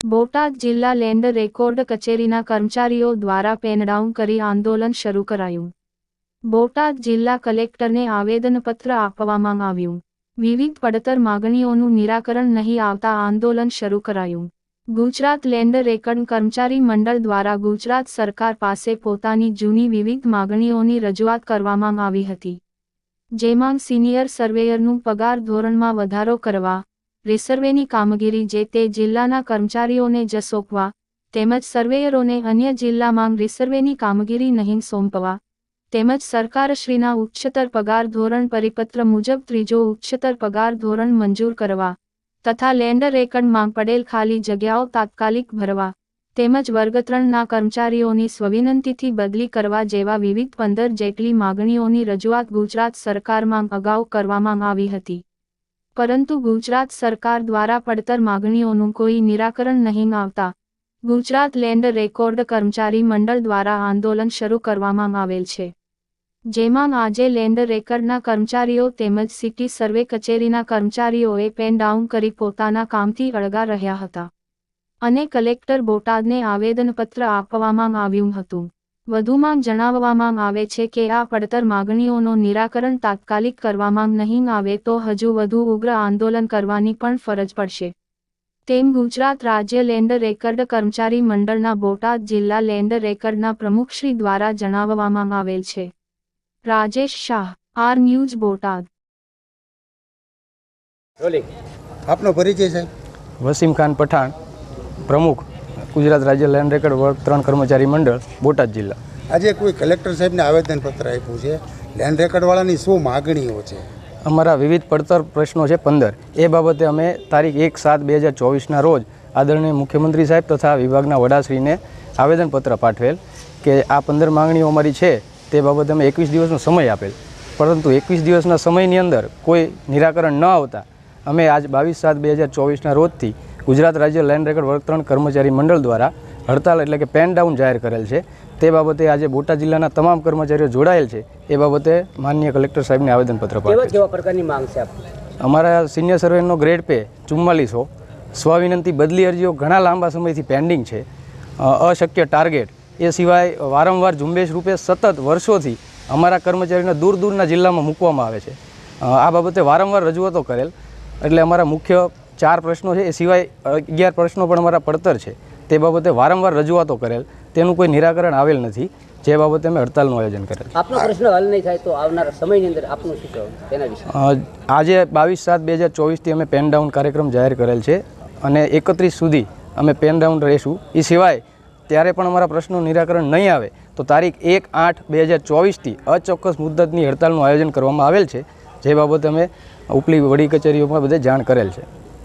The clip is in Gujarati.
બોટાદ જિલ્લા લેન્ડ રેકોર્ડ કચેરીના કર્મચારીઓ દ્વારા પેનડાઉન કરી આંદોલન શરૂ કરાયું. બોટાદ જિલ્લા કલેક્ટરને આવેદનપત્ર આપવામાં આવ્યું. વિવિધ પડતર માગણીઓનું નિરાકરણ નહીં આવતા આંદોલન શરૂ કરાયું. ગુજરાત લેન્ડ રેકર્ડ કર્મચારી મંડળ દ્વારા ગુજરાત સરકાર પાસે પોતાની જૂની વિવિધ માગણીઓની રજૂઆત કરવામાં આવી હતી. જેમાં સિનિયર સર્વેયરનું પગાર ધોરણમાં વધારો કરવા, રિસર્વેની કામગીરી જે તે જિલ્લાના કર્મચારીઓને જ સોંપવા, તેમજ સર્વેયરોને અન્ય જિલ્લામાં રિસર્વેની કામગીરી નહીં સોંપવા, તેમજ સરકારશ્રીના ઉચ્ચતર પગાર ધોરણ પરિપત્ર મુજબ ત્રીજો ઉચ્ચતર પગાર ધોરણ મંજૂર કરવા, તથા લેન્ડ રેકર્ડમાં પડેલ ખાલી જગ્યાઓ તાત્કાલિક ભરવા, તેમજ વર્ગ 3ના કર્મચારીઓની સ્વવિનંતીથી બદલી કરવા જેવા વિવિધ 15 જેટલી માગણીઓની રજૂઆત ગુજરાત સરકારમાં અગાઉ કરવામાં આવી હતી. પરંતુ ગુજરાત સરકાર દ્વારા પડતર માગણીઓનું કોઈ નિરાકરણ નહીં આવતા ગુજરાત લેન્ડ રેકોર્ડ કર્મચારી મંડળ દ્વારા આંદોલન શરૂ કરવામાં આવેલ છે. જેમાં આજે લેન્ડ રેકર્ડના કર્મચારીઓ તેમજ સિટી સર્વે કચેરીના કર્મચારીઓએ પેન ડાઉન કરી પોતાના કામથી અળગા રહ્યા હતા અને કલેક્ટર બોટાદને આવેદનપત્ર આપવામાં આવ્યું હતું. વધુમાં જણાવવામાં આવે છે કે આ પડતર માગણીઓનો નિરાકરણ તાત્કાલિક કરવામાં નહીં આવે તો હજુ વધુ ઉગ્ર આંદોલન કરવાની પણ ફરજ પડશે તેમ ગુજરાત રાજ્ય લેન્ડ રેકર્ડ કર્મચારી મંડળના બોટાદ જિલ્લા લેન્ડ રેકર્ડના પ્રમુખશ્રી દ્વારા જણાવવામાં આવેલ છે. Rajesh Shah, R news, Botad. આપનો પરિચય છે? વસીમ ખાન પઠાણ, પ્રમુખ ગુજરાત રાજ્ય લેન્ડ રેકર્ડ વર્ગ 3 કર્મચારી મંડળ, બોટાદ જિલ્લા. આજે કોઈ કલેક્ટર સાહેબને આવેદનપત્ર આપ્યું છે. લેન્ડ રેકર્ડવાળાની શું માગણીઓ છે? અમારા વિવિધ પડતર પ્રશ્નો છે 15. એ બાબતે અમે તારીખ 1/7/2024ના રોજ આદરણીય મુખ્યમંત્રી સાહેબ તથા વિભાગના વડાશ્રીને આવેદનપત્ર પાઠવેલ કે આ 15 માંગણીઓ અમારી છે તે બાબતે અમે 21 દિવસનો સમય આપેલ. પરંતુ 21 દિવસના સમયની અંદર કોઈ નિરાકરણ ન આવતા અમે આજ 22/7/2024ના રોજથી ગુજરાત રાજ્ય લેન્ડ રેકર્ડ વર્ગ 3 કર્મચારી મંડળ દ્વારા હડતાલ એટલે કે પેન ડાઉન જાહેર કરેલ છે. તે બાબતે આજે બોટાદ જિલ્લાના તમામ કર્મચારીઓ જોડાયેલ છે. એ બાબતે માનનીય કલેક્ટર સાહેબને આવેદનપત્ર પાઠવેલ. કેવા પ્રકારની માંગ છે આપની? અમારા સિનિયર સર્વેનો ગ્રેડ પે 4400, સ્વવિનંતી બદલી અરજીઓ ઘણા લાંબા સમયથી પેન્ડિંગ છે, અશક્ય ટાર્ગેટ, એ સિવાય વારંવાર ઝુંબેશ રૂપે સતત વર્ષોથી અમારા કર્મચારીઓને દૂર દૂરના જિલ્લામાં મૂકવામાં આવે છે. આ બાબતે વારંવાર રજૂઆતો કરેલ. એટલે અમારા મુખ્ય 4 પ્રશ્નો છે, એ સિવાય 11 પ્રશ્નો પણ અમારા પડતર છે. તે બાબતે વારંવાર રજૂઆતો કરેલ, તેનું કોઈ નિરાકરણ આવેલ નથી, જે બાબતે અમે હડતાલનું આયોજન કરેલ. આપનો પ્રશ્ન હલ નહીં થાય તો આવનારા સમયની અંદર આપનું શું કહેવું તેના વિશે? આજે 22/7/2024થી અમે પેન ડાઉન કાર્યક્રમ જાહેર કરેલ છે અને 31 સુધી અમે પેન ડાઉન રહીશું. એ સિવાય ત્યારે પણ અમારા પ્રશ્નનું નિરાકરણ નહીં આવે તો તારીખ 1/8/2024થી અચોક્કસ મુદ્દતની હડતાલનું આયોજન કરવામાં આવેલ છે, જે બાબતે અમે ઉપલી વડી કચેરીઓમાં બધે જાણ કરેલ છે.